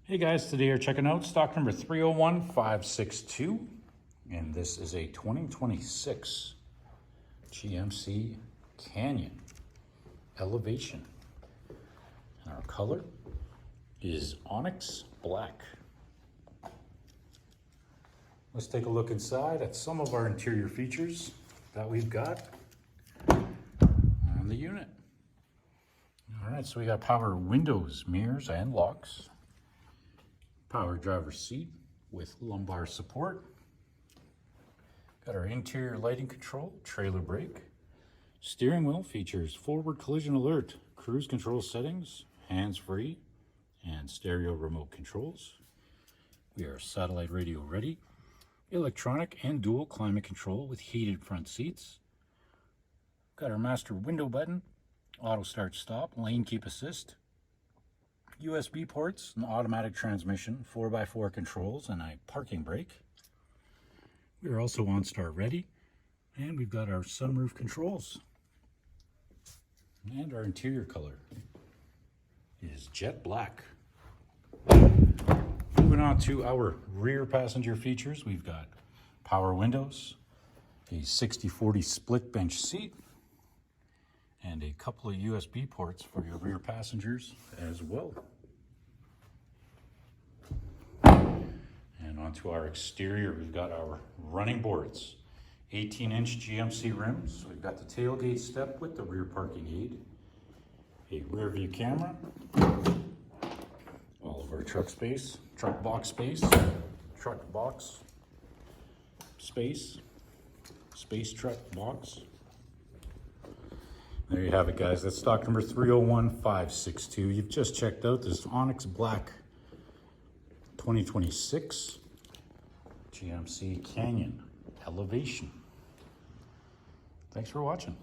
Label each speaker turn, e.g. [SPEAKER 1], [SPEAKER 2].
[SPEAKER 1] Hey guys, today we're checking out stock number 301562, and this is a 2026 GMC Canyon Elevation. And our color is Onyx Black. Let's take a look inside at some of our interior features that we've got on the unit. All right, so we got power windows, mirrors, and locks. Power driver's seat with lumbar support. Got our interior lighting control, trailer brake. Steering wheel features forward collision alert, cruise control settings, hands-free, and stereo remote controls. We are satellite radio ready. Electronic and dual climate control with heated front seats. Got our master window button, auto start stop, lane keep assist, USB ports, an automatic transmission, 4x4 controls, and a parking brake. We are also OnStar ready, and we've got our sunroof controls. And our interior color is jet black. Moving on to our rear passenger features, we've got power windows, a 60/40 split bench seat, and a couple of USB ports for your rear passengers as well. And onto our exterior, we've got our running boards, 18-inch GMC rims. We've got the tailgate step with the rear parking aid, a rear view camera, all of our truck box space, space truck box. There you have it, guys. That's stock number 301562. You've just checked out this Onyx Black 2026 GMC Canyon Elevation. Thanks for watching.